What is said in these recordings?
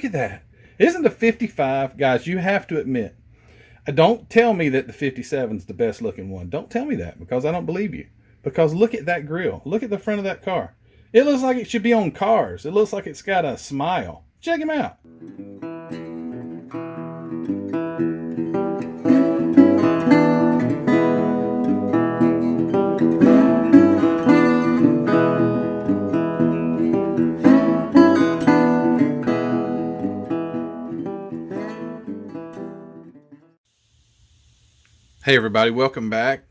Look at that. Isn't the 55, guys, you have to admit, don't tell me that the 57 is the best looking one. Don't tell me that, because I don't believe you. Because look at that grill. Look at the front of that car. It looks like it should be on cars. It looks like it's got a smile. Check him out. Hey everybody, welcome back.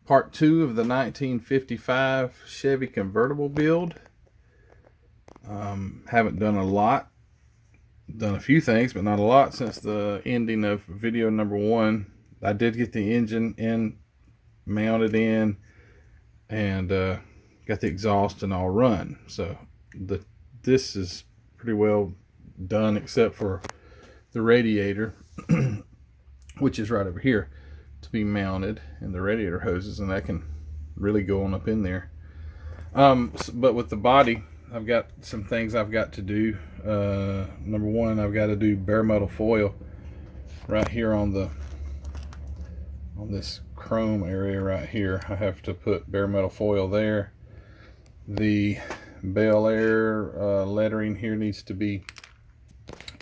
Part 2 of the 1955 Chevy Convertible build. Haven't done a lot. Done a few things, but not a lot since the ending of video number 1. I did get the engine in, mounted in, and got the exhaust and all run. So this is pretty well done, except for the radiator, which is right over here, to be mounted, and the radiator hoses, and that can really go on up in there. But with the body, I've got some things I've got to do. Number 1, I've got to do bare metal foil right here on this chrome area right here. I have to put bare metal foil there. The Bel Air lettering here needs to be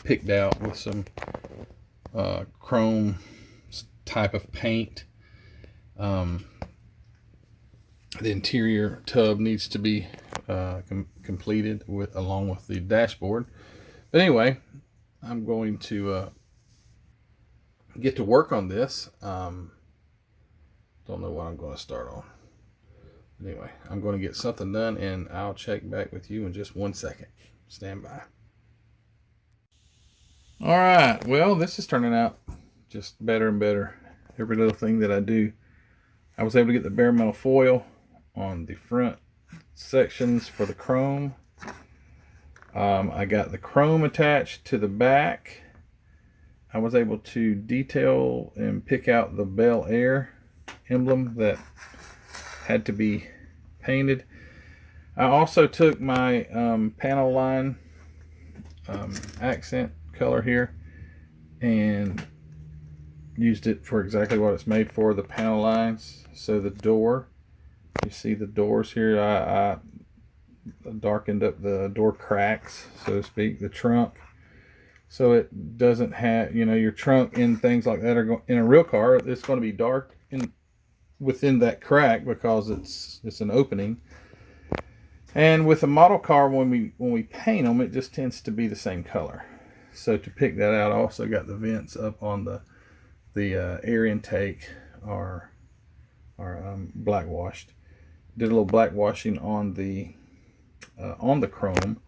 picked out with some chrome type of paint. The interior tub needs to be completed along with the dashboard. But anyway, I'm going to get to work on this. Don't know what I'm going to start on. Anyway, I'm going to get something done, and I'll check back with you in just 1 second. Stand by. All right, well, this is turning out just better and better. Every little thing that I do. I was able to get the bare metal foil on the front sections for the chrome. I got the chrome attached to the back. I was able to detail and pick out the Bel Air emblem that had to be painted. I also took my panel line accent color here and used it for exactly what it's made for, the panel lines. So the door, you see the doors here, I darkened up the door cracks, so to speak, the trunk, so it doesn't have, you know, your trunk and things like that are in a real car, it's going to be dark within that crack because it's an opening. And with a model car, when we paint them, it just tends to be the same color. So to pick that out, I also got the vents up on the air intake are black washed. Did a little black washing on the chrome,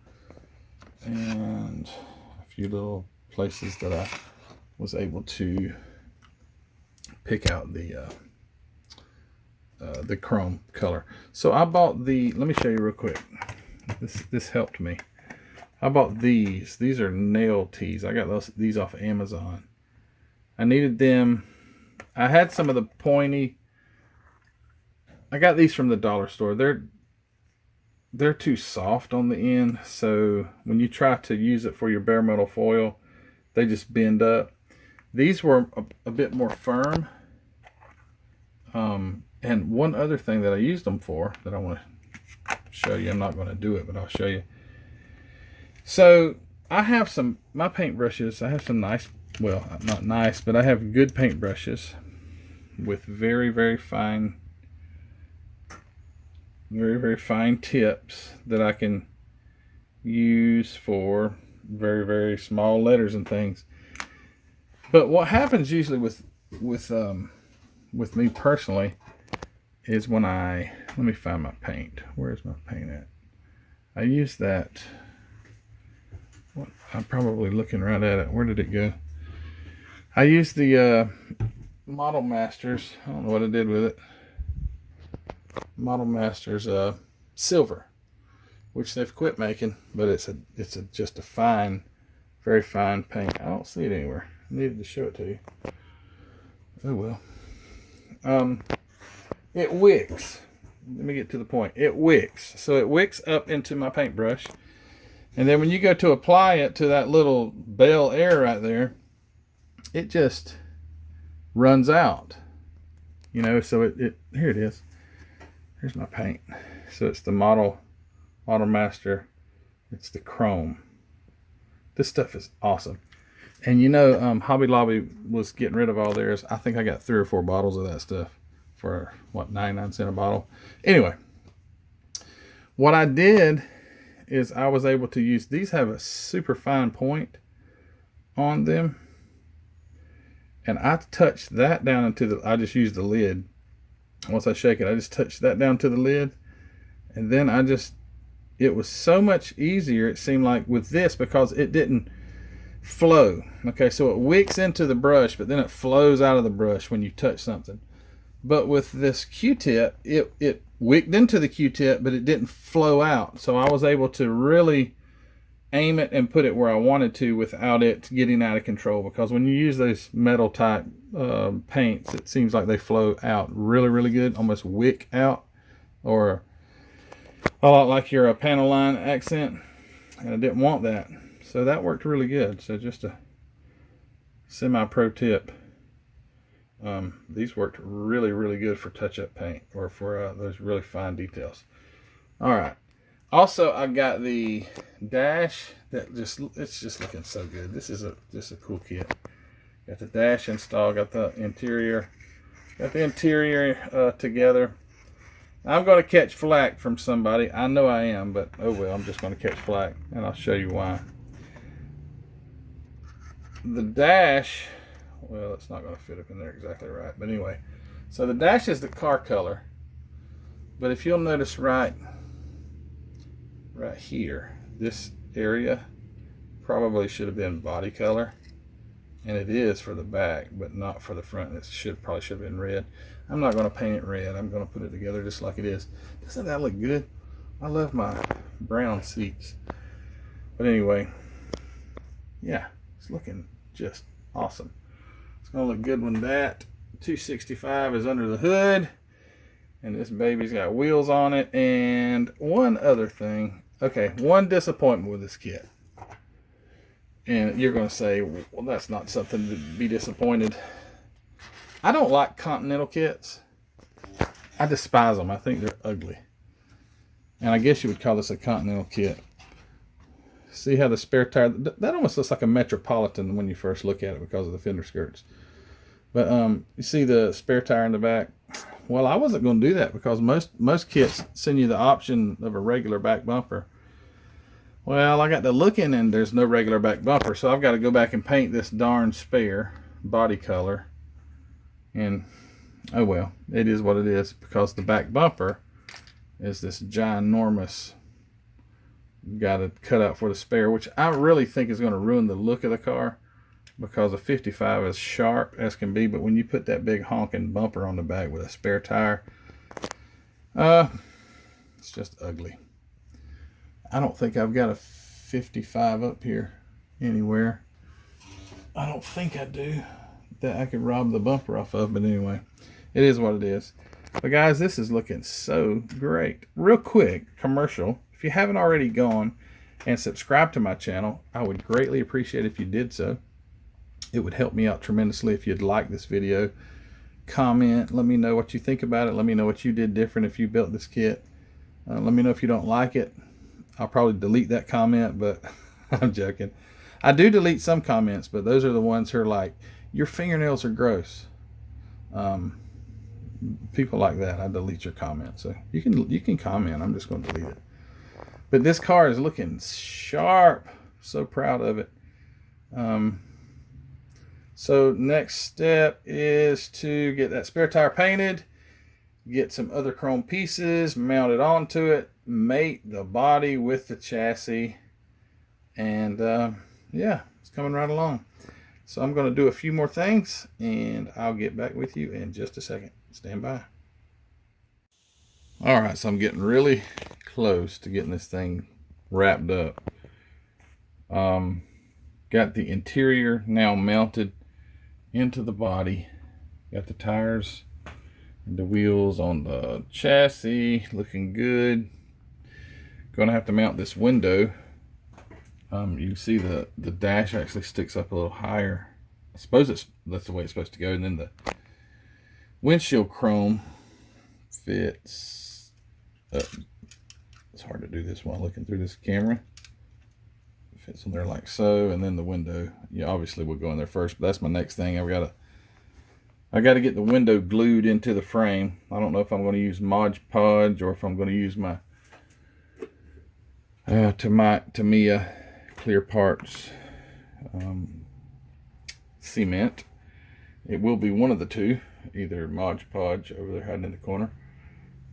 and a few little places that I was able to pick out the chrome color. So I bought let me show you real quick. This helped me. I bought these. These are nail tees. I got these off of Amazon. I needed them. I had some of the pointy. I got these from the dollar store. They're too soft on the end, so when you try to use it for your bare metal foil, they just bend up. These were a bit more firm. And one other thing that I used them for that I want to show you. I'm not going to do it, but I'll show you. So I have my paintbrushes. I have some nice, well, not nice, but I have good paintbrushes with very, very fine tips that I can use for very, very small letters and things. But what happens usually with me personally is when let me find my paint. Where's my paint at? I use that. I'm probably looking right at it. Where did it go? I used the Model Masters. I don't know what I did with it. Model Masters silver, which they've quit making, but it's just a fine, very fine paint. I don't see it anywhere. I needed to show it to you. Oh well. It wicks. Let me get to the point. It wicks. So it wicks up into my paintbrush. And then when you go to apply it to that little Bel Air right there, it just runs out. You know, so it here it is. Here's my paint. So it's the Model Master. It's the chrome. This stuff is awesome. And you know, Hobby Lobby was getting rid of all theirs. I think I got 3 or 4 bottles of that stuff for, what, 99 cents a bottle. Anyway, what I did is I was able to use, these have a super fine point on them. And I touched that down into the, I just used the lid. Once I shake it, I just touched that down to the lid. And then it was so much easier, it seemed like, with this, because it didn't flow. Okay, so it wicks into the brush, but then it flows out of the brush when you touch something. But with this Q-tip, it wicked into the Q-tip, but it didn't flow out. So I was able to really aim it and put it where I wanted to without it getting out of control. Because when you use those metal type paints, it seems like they flow out really, really good, almost wick out, or a lot like your panel line accent. And I didn't want that. So that worked really good. So just a semi-pro tip. These worked really, really good for touch-up paint, or for those really fine details. All right. Also, I got the dash. It's just looking so good. This is just a cool kit. Got the dash installed. Got the interior. Together. I'm going to catch flack from somebody. I know I am, but oh well. I'm just going to catch flack, and I'll show you why. The dash, well, it's not going to fit up in there exactly right, but anyway, so the dash is the car color, but if you'll notice right here, this area probably should have been body color, and it is for the back, but not for the front. It probably should have been red. I'm not going to paint it red. I'm going to put it together just like it is. Doesn't that look good? I love my brown seats. But anyway, yeah, it's looking just awesome. It's gonna look good when that 265 is under the hood, and this baby's got wheels on it. And one other thing, okay, one disappointment with this kit, and you're gonna say, well, that's not something to be disappointed. I don't like Continental kits. I despise them. I think they're ugly, and I guess you would call this a Continental kit. See how the spare tire, that almost looks like a Metropolitan when you first look at it because of the fender skirts. But you see the spare tire in the back? Well, I wasn't going to do that because most kits send you the option of a regular back bumper. Well, I got to looking and there's no regular back bumper, so I've got to go back and paint this darn spare body color. And oh well, it is what it is, because the back bumper is this ginormous, got it cut out for the spare, which I really think is going to ruin the look of the car, because a 55 is sharp as can be, but when you put that big honking bumper on the back with a spare tire, it's just ugly. I don't think I've got a 55 up here anywhere. I don't think I do, that I could rob the bumper off of, but anyway, it is what it is. But guys, this is looking so great. Real quick commercial. If you haven't already gone and subscribed to my channel, I would greatly appreciate if you did so. It would help me out tremendously if you'd like this video. Comment, let me know what you think about it. Let me know what you did different if you built this kit. Let me know if you don't like it. I'll probably delete that comment, but I'm joking. I do delete some comments, but those are the ones who are like, your fingernails are gross. People like that, I delete your comment. So you can comment. I'm just going to delete it. But this car is looking sharp. So proud of it. So next step is to get that spare tire painted, get some other chrome pieces mounted onto it, mate the body with the chassis, and yeah, it's coming right along. So I'm going to do a few more things, and I'll get back with you in just a second. Stand by. All right, so I'm getting really close to getting this thing wrapped up. Got the interior now mounted into the body. Got the tires and the wheels on the chassis, looking good. Gonna have to mount this window You can see the dash actually sticks up a little higher. I suppose that's the way it's supposed to go. And then the windshield chrome fits up. It's hard to do this while looking through this camera. It fits on there like so, and then the window, yeah, obviously will go in there first, but that's my next thing. I got to get the window glued into the frame. I don't know if I'm going to use Mod Podge or if I'm going to use my Tamiya Clear Parts cement. It will be one of the two, either Mod Podge over there hiding in the corner,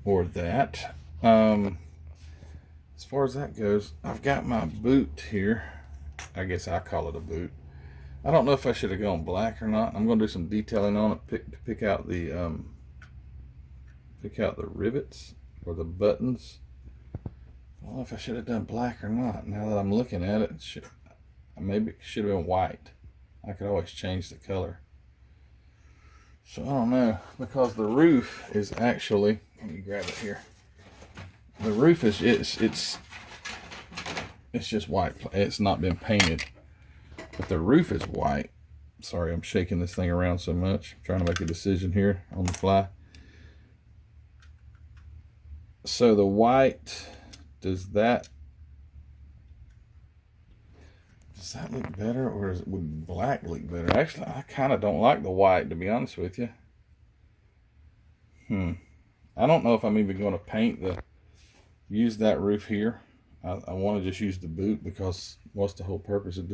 or that. As far as that goes, I've got my boot here. I guess I call it a boot. I don't know if I should have gone black or not. I'm going to do some detailing on it, to pick out the rivets or the buttons. I don't know if I should have done black or not. Now that I'm looking at it, maybe it should have been white. I could always change the color. So I don't know, because the roof is actually, let me grab it here. The roof is it's just white. It's not been painted, but the roof is white. Sorry, I'm shaking this thing around so much. I'm trying to make a decision here on the fly. So the white, does that look better, or would black look better? Actually, I kind of don't like the white, to be honest with you. I don't know if I'm even going to use that roof here. I want to just use the boot, because what's the whole purpose of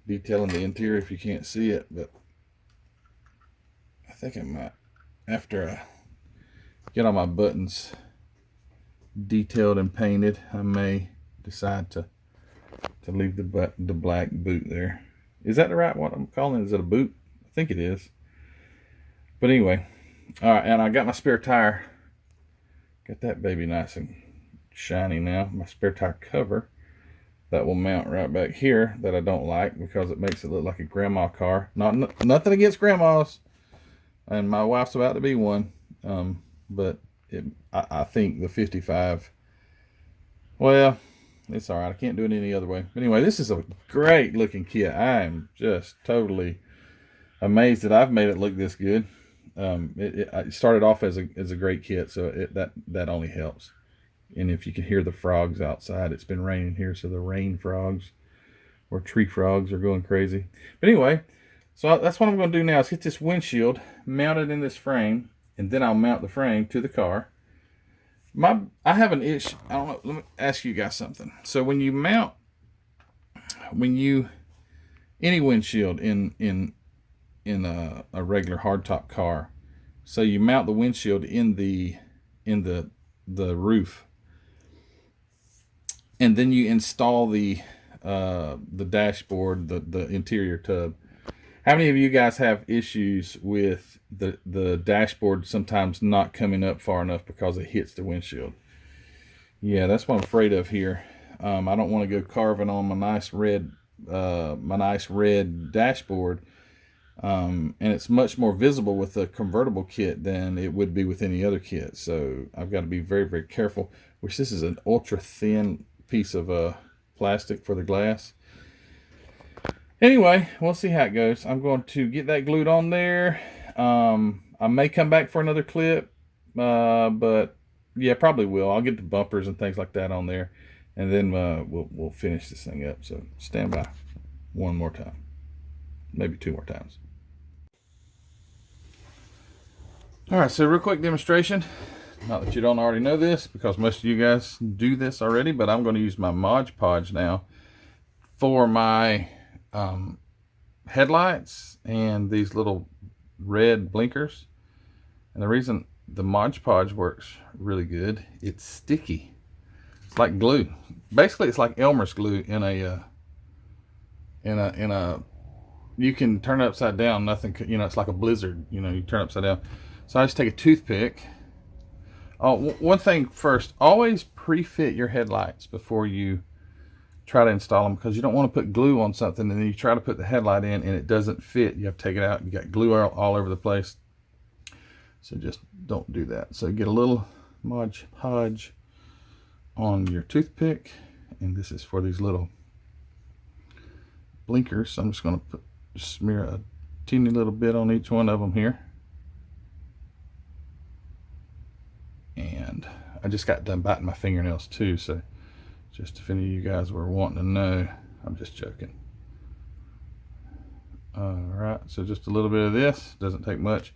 detailing the interior if you can't see it? But I think I might, after I get all my buttons detailed and painted, I may decide to leave the black boot there. Is that the right what I'm calling it? Is it a boot? I think it is. But anyway, all right, and I got my spare tire. Got that baby nice and shiny now. My spare tire cover that will mount right back here, that I don't like because it makes it look like a grandma car. Nothing against grandmas, and my wife's about to be one, but I think the 55, well, it's all right. I can't do it any other way. But anyway, this is a great looking kit. I am just totally amazed that I've made it look this good. It started off as a great kit, so that only helps. And if you can hear the frogs outside, it's been raining here, so the rain frogs or tree frogs are going crazy. But anyway, so that's what I'm going to do now, is get this windshield mounted in this frame, and then I'll mount the frame to the car. I have an issue. I don't know. Let me ask you guys something. So when you mount, any windshield in a regular hardtop car, so you mount the windshield in the roof, and then you install the dashboard, the interior tub. How many of you guys have issues with the dashboard sometimes not coming up far enough because it hits the windshield? Yeah, that's what I'm afraid of here. I don't want to go carving on my nice red dashboard, and it's much more visible with the convertible kit than it would be with any other kit. So I've got to be very, very careful. Which this is an ultra thin piece of plastic for the glass. Anyway, we'll see how it goes. I'm going to get that glued on there. I may come back for another clip, but yeah, probably will. I'll get the bumpers and things like that on there, and then we'll finish this thing up. So stand by one more time, maybe two more times. All right, so real quick demonstration. Not that you don't already know this, because most of you guys do this already, but I'm going to use my Mod Podge now for my headlights and these little red blinkers. And the reason the Mod Podge works really good, it's sticky. It's like glue. Basically, it's like Elmer's glue in a you can turn it upside down. Nothing, it's like a blizzard. You turn it upside down. So I just take a toothpick. Oh, one thing first, always pre-fit your headlights before you try to install them, because you don't want to put glue on something and then you try to put the headlight in and it doesn't fit. You have to take it out. You got glue all over the place. So just don't do that. So get a little Mod Podge on your toothpick, and this is for these little blinkers. I'm just going to smear a teeny little bit on each one of them here. And I just got done biting my fingernails too, so just if any of you guys were wanting to know, I'm just joking. Alright, so just a little bit of this, doesn't take much.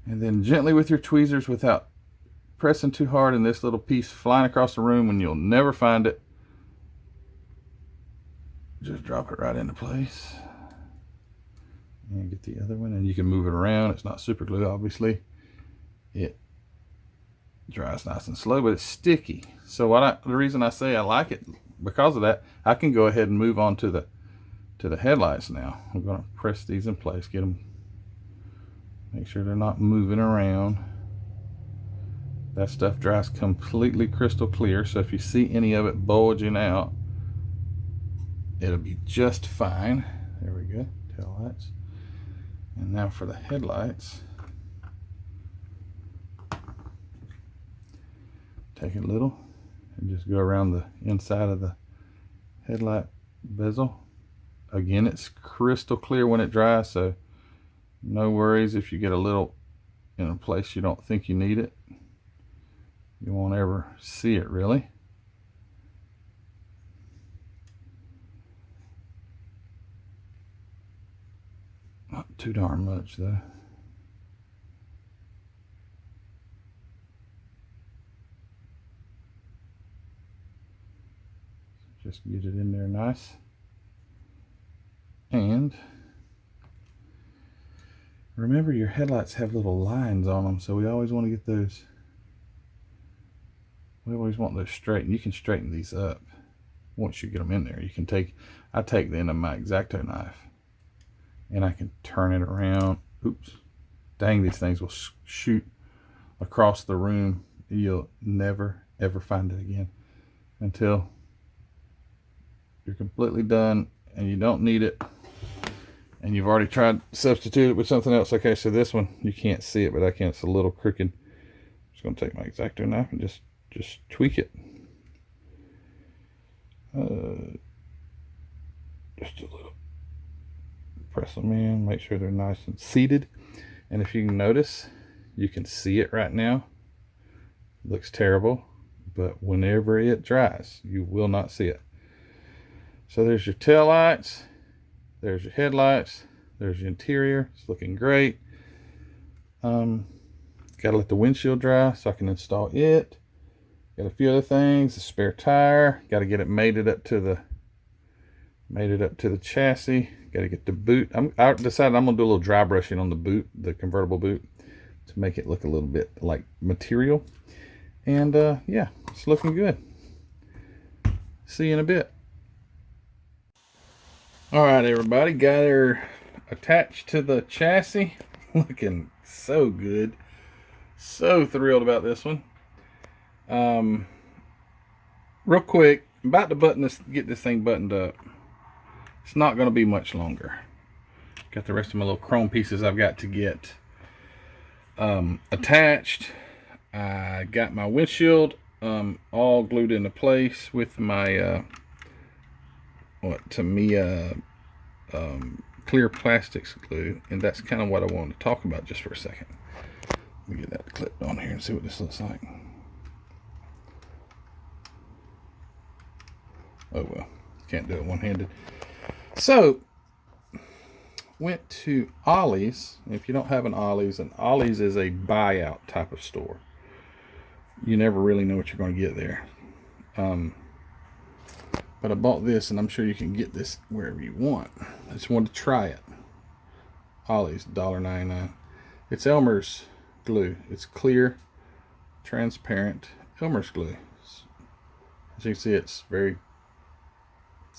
And then gently with your tweezers, without pressing too hard, and this little piece flying across the room when you'll never find it, just drop it right into place. And get the other one, and you can move it around. It's not super glue, obviously. It dries nice and slow, but it's sticky. So the reason I say I like it, because of that, I can go ahead and move on to the headlights now. I'm going to press these in place, get them, make sure they're not moving around. That stuff dries completely crystal clear, so if you see any of it bulging out, it'll be just fine. There we go, tail lights. And now for the headlights. Take it a little and just go around the inside of the headlight bezel. Again, it's crystal clear when it dries, so no worries if you get a little in a place you don't think you need it. You won't ever see it really. Not too darn much though. Just get it in there nice. And remember, your headlights have little lines on them, so we always want to get those. We always want those straight, and you can straighten these up once you get them in there. You can I take the end of my X-Acto knife, and I can turn it around. Oops, dang, these things will shoot across the room. You'll never ever find it again until you're completely done and you don't need it, and you've already tried to substitute it with something else. Okay, so this one, you can't see it, but I can. It's a little crooked. I'm just going to take my X-Acto knife and just tweak it. Just a little. Press them in, make sure they're nice and seated. And if you can notice, you can see it right now. It looks terrible, but whenever it dries, you will not see it. So there's your tail lights, there's your headlights, there's your interior. It's looking great. Gotta let the windshield dry so I can install it. Got a few other things, a spare tire. Got to get it mated up to the chassis. Got to get the boot. I decided I'm gonna do a little dry brushing on the boot, the convertible boot, to make it look a little bit like material. And yeah, it's looking good. See you in a bit. All right, everybody, got her attached to the chassis. Looking so good. So thrilled about this one. Real quick, about to get this thing buttoned up. It's not going to be much longer. Got the rest of my little chrome pieces I've got to get attached. I got my windshield all glued into place with my clear plastics glue, and that's kind of what I wanted to talk about just for a second. Let me get that clipped on here and see what this looks like. Oh well, can't do it one-handed. So went to Ollie's. If you don't have an Ollie's is a buyout type of store. You never really know what you're going to get there. But I bought this, and I'm sure you can get this wherever you want. I just wanted to try it. Ollie's, $1.99. It's Elmer's glue. It's clear, transparent Elmer's glue. As you can see, it's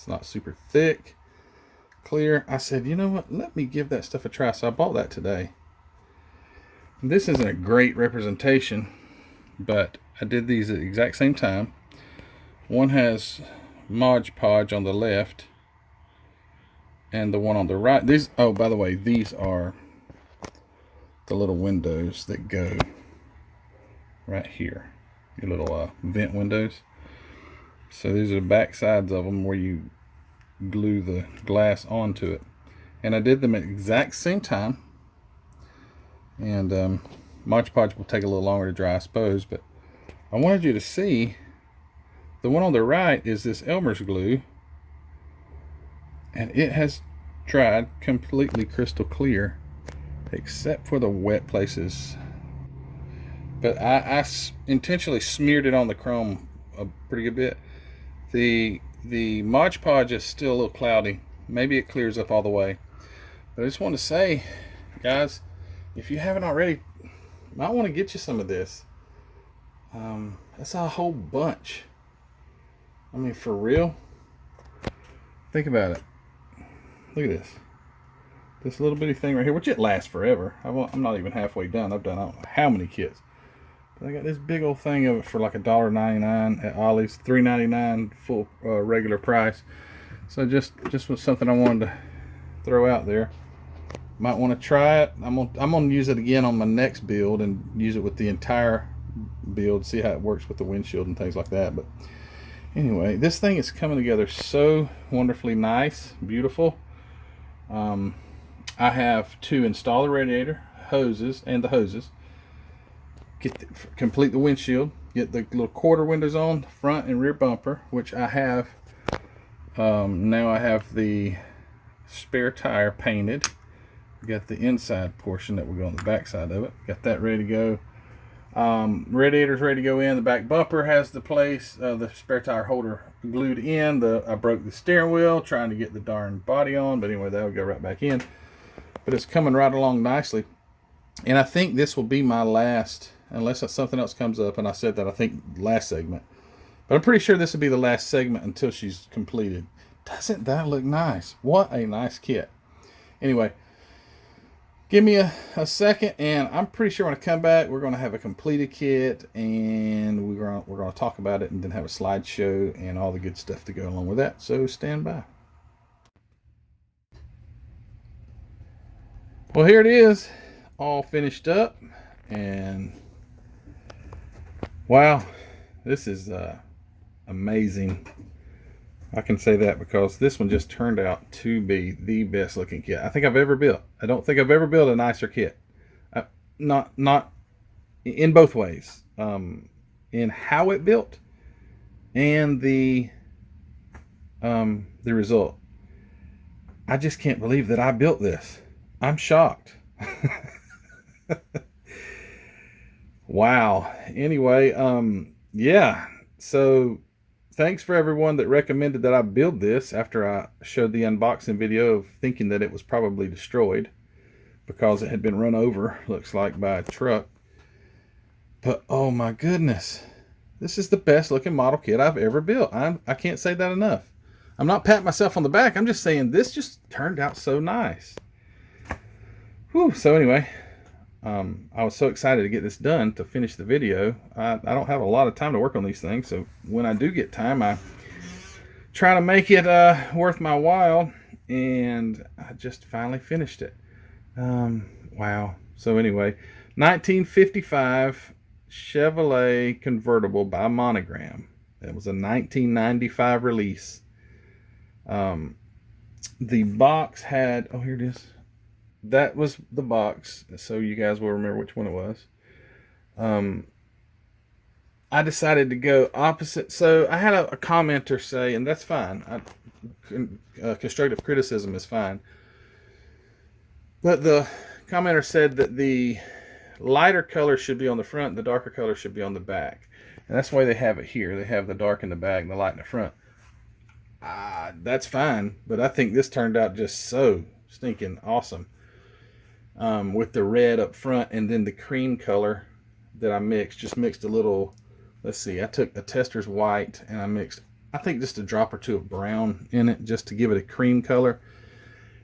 not super thick, clear. I said, you know what? Let me give that stuff a try. So I bought that today. And this isn't a great representation, but I did these at the exact same time. One has Mod Podge on the left, and the one on the right. Oh, by the way, these are the little windows that go right here. Your little vent windows. So these are the back sides of them where you glue the glass onto it. And I did them at the exact same time. And Mod Podge will take a little longer to dry, I suppose, but I wanted you to see the one on the right is this Elmer's glue, and it has dried completely crystal clear except for the wet places. But I intentionally smeared it on the chrome a pretty good bit. The Mod Podge is still a little cloudy. Maybe it clears up all the way. But I just want to say, guys, if you haven't already, you might want to get you some of this. That's a whole bunch. I mean, for real. Think about it. Look at this. This little bitty thing right here, which it lasts forever. I'm not even halfway done. I've done I don't know how many kits. But I got this big old thing of it for like $1.99 at Ollie's, $3.99 full regular price. So just was something I wanted to throw out there. Might want to try it. I'm gonna use it again on my next build and use it with the entire build, see how it works with the windshield and things like that. But anyway, this thing is coming together so wonderfully nice, beautiful. I have to install the radiator, hoses, and the hoses. Complete the windshield. Get the little quarter windows on the front and rear bumper, which I have. Now I have the spare tire painted. Got the inside portion that will go on the back side of it. Got that ready to go. Radiator's ready to go in. The back bumper has the place, the spare tire holder glued in. I broke the steering wheel trying to get the darn body on, but anyway, that will go right back in. But it's coming right along nicely. And I think this will be my last, unless something else comes up, and I said that I think last segment. But I'm pretty sure this will be the last segment until she's completed. Doesn't that look nice? What a nice kit. Anyway, give me a second, and I'm pretty sure when I come back, we're going to have a completed kit, and we're going to talk about it, and then have a slideshow and all the good stuff to go along with that. So stand by. Well, here it is, all finished up, and wow, this is amazing. I can say that because this one just turned out to be the best looking kit I think I've ever built. I don't think I've ever built a nicer kit. Not in both ways. In how it built and the result. I just can't believe that I built this. I'm shocked. Wow. Anyway, yeah. So thanks for everyone that recommended that I build this after I showed the unboxing video of thinking that it was probably destroyed because it had been run over, looks like, by a truck. But oh my goodness, this is the best looking model kit I've ever built. I can't say that enough. I'm not patting myself on the back. I'm just saying this just turned out so nice. Whew. So anyway, I was so excited to get this done to finish the video. I don't have a lot of time to work on these things, so when I do get time, I try to make it worth my while, and I just finally finished it. Wow. So anyway, 1955 Chevrolet Convertible by Monogram. It was a 1995 release. The box had, oh, here it is. That was the box, so you guys will remember which one it was. I decided to go opposite. So I had a commenter say, and that's fine. Constructive criticism is fine. But the commenter said that the lighter color should be on the front, the darker color should be on the back. And that's why they have it here. They have the dark in the back and the light in the front. That's fine, but I think this turned out just so stinking awesome. With the red up front and then the cream color that I just mixed a little, let's see, I took a Tester's white and I mixed, I think, just a drop or two of brown in it just to give it a cream color.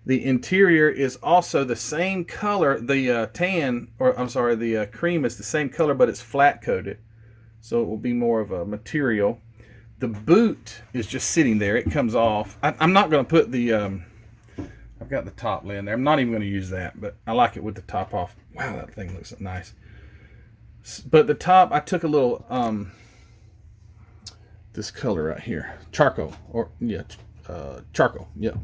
The interior is also the same color, the the cream is the same color, but it's flat coated, so it will be more of a material. The boot is just sitting there, it comes off. I'm not going to put the I've got the top laying there. I'm not even going to use that, but I like it with the top off. Wow, that thing looks nice. But the top, I took a little, this color right here, charcoal, or yeah, charcoal. Yep.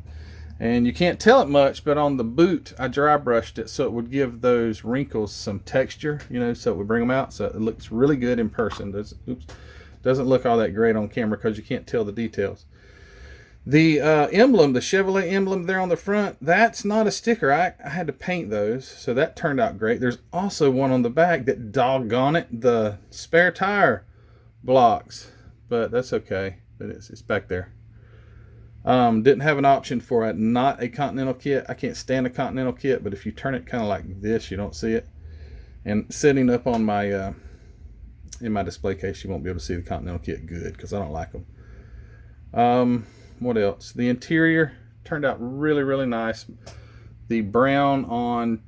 And you can't tell it much, but on the boot, I dry brushed it so it would give those wrinkles some texture, you know, so it would bring them out. So it looks really good in person. Doesn't look all that great on camera because you can't tell the details. The emblem, the Chevrolet emblem there on the front, that's not a sticker. I had to paint those, so that turned out great. There's also one on the back that, doggone it, the spare tire blocks, but that's okay. But it's back there. Didn't have an option for not a Continental kit. I can't stand a Continental kit, but if you turn it kind of like this, you don't see it. And sitting up on my in my display case, you won't be able to see the Continental kit good because I don't like them. What else? The interior turned out really, really nice. The brown on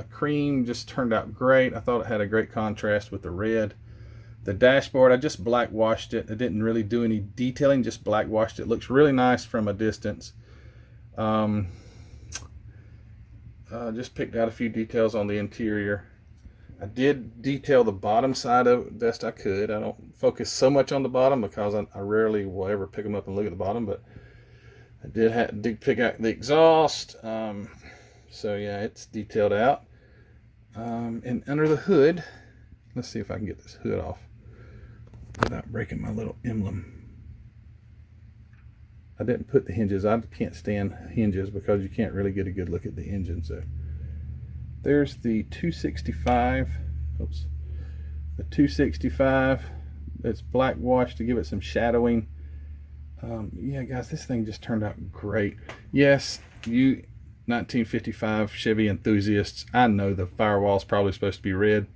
cream just turned out great. I thought it had a great contrast with the red. The dashboard, I just black washed it. I didn't really do any detailing, just black washed it. Looks really nice from a distance. Just picked out a few details on the interior. I did detail the bottom side of it best I could. I don't focus so much on the bottom because I rarely will ever pick them up and look at the bottom, but I did pick out the exhaust. So yeah, it's detailed out. And under the hood, let's see if I can get this hood off without breaking my little emblem. I didn't put the hinges. I can't stand hinges because you can't really get a good look at the engine. So there's the 265. Oops. The 265. It's black washed to give it some shadowing. Yeah, guys, this thing just turned out great. Yes, you 1955 Chevy enthusiasts, I know the firewall's probably supposed to be red,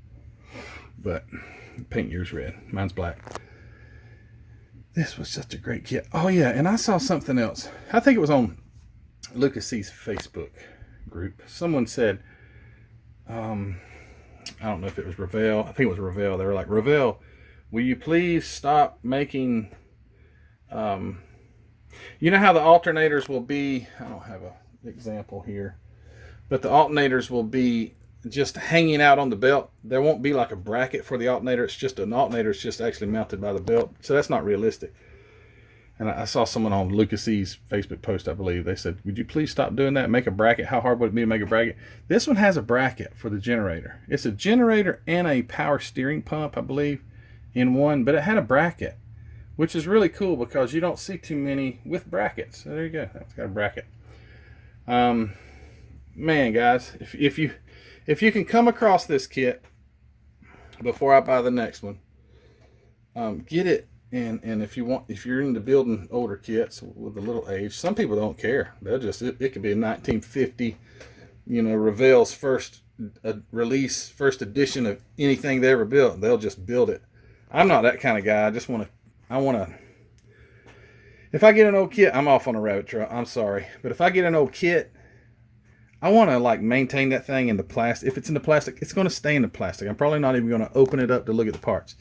but paint yours red. Mine's black. This was such a great kit. Oh yeah, and I saw something else. I think it was on Lucas C's Facebook group. Someone said, I don't know if it was Revell. I think it was Revell. They were like, Revell, will you please stop making, you know how the alternators will be, I don't have an example here, but the alternators will be just hanging out on the belt. There won't be like a bracket for the alternator. It's just an alternator. It's just actually mounted by the belt. So that's not realistic. And I saw someone on Lucas C's Facebook post, I believe. They said, would you please stop doing that? Make a bracket. How hard would it be to make a bracket? This one has a bracket for the generator. It's a generator and a power steering pump, I believe, in one. But it had a bracket, which is really cool because you don't see too many with brackets. So there you go. That's got a bracket. Man, guys, if you can come across this kit before I buy the next one, get it. And if you're into building older kits with a little age, some people don't care. They'll just, it could be a 1950, you know, Revell's first release, first edition of anything they ever built. They'll just build it. I'm not that kind of guy. I want to, if I get an old kit, I'm off on a rabbit trail. I'm sorry. But if I get an old kit, I want to like maintain that thing in the plastic. If it's in the plastic, it's going to stay in the plastic. I'm probably not even going to open it up to look at the parts.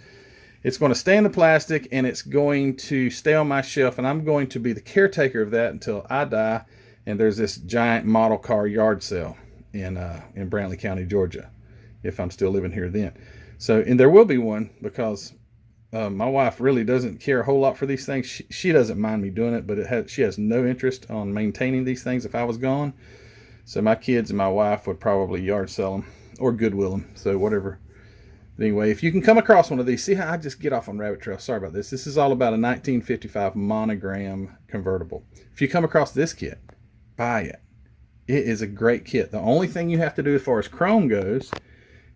It's going to stay in the plastic and it's going to stay on my shelf, and I'm going to be the caretaker of that until I die. And there's this giant model car yard sale in Brantley County, Georgia, if I'm still living here then. So, and there will be one because my wife really doesn't care a whole lot for these things. She doesn't mind me doing it, but she has no interest on maintaining these things if I was gone. So my kids and my wife would probably yard sell them or Goodwill them. So whatever. But anyway, if you can come across one of these, see how I just get off on rabbit trail. Sorry about this. This is all about a 1955 Monogram convertible. If you come across this kit, buy it. It is a great kit. The only thing you have to do as far as chrome goes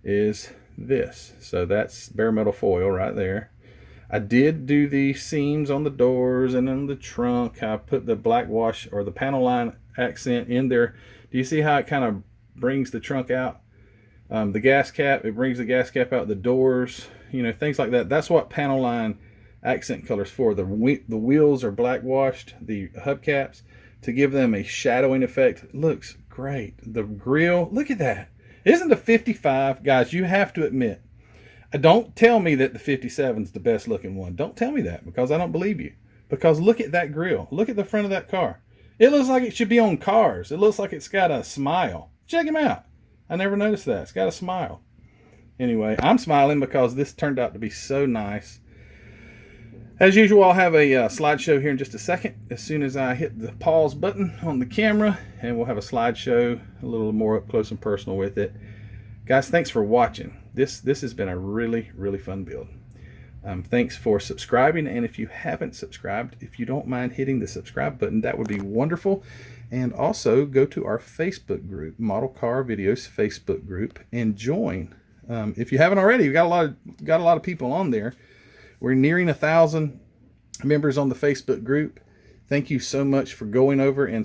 is this. So that's bare metal foil right there. I did do the seams on the doors and in the trunk. I put the black wash or the panel line accent in there. Do you see how it kind of brings the trunk out? The gas cap, it brings the gas cap out, the doors, you know, things like that. That's what panel line accent color's for. The wheels are black washed, the hubcaps, to give them a shadowing effect. It looks great. The grill, look at that. Isn't the 55, guys, you have to admit, don't tell me that the 57's the best looking one. Don't tell me that because I don't believe you. Because look at that grill. Look at the front of that car. It looks like it should be on cars. It looks like it's got a smile. Check him out. I never noticed that. It's got a smile. Anyway, I'm smiling because this turned out to be so nice. As usual, I'll have a slideshow here in just a second as soon as I hit the pause button on the camera, and we'll have a slideshow a little more up close and personal with it. Guys, thanks for watching. This has been a really fun build. Thanks for subscribing, and if you haven't subscribed, if you don't mind hitting the subscribe button, that would be wonderful. And also go to our Facebook group, Model Car Videos Facebook group, and join. If you haven't already, we've got a lot of people on there. We're nearing 1,000 members on the Facebook group. Thank you so much for going over and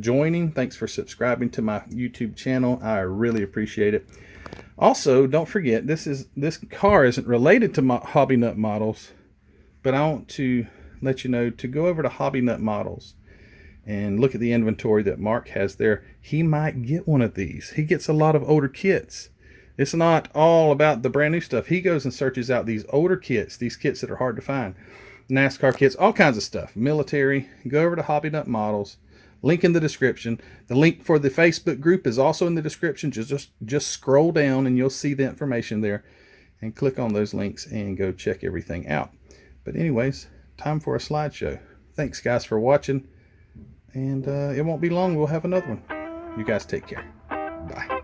joining. Thanks for subscribing to my YouTube channel. I really appreciate it. Also, don't forget, this car isn't related to Hobby Nut Models, but I want to let you know to go over to Hobby Nut Models and look at the inventory that Mark has there. He might get one of these. He gets a lot of older kits. It's not all about the brand new stuff. He goes and searches out these older kits, these kits that are hard to find. NASCAR kits, all kinds of stuff. Military. Go over to Hobby Nut Models. Link in the description. The link for the Facebook group is also in the description. Just scroll down and you'll see the information there. And click on those links and go check everything out. But anyways, time for a slideshow. Thanks guys for watching. And it won't be long. We'll have another one. You guys take care. Bye.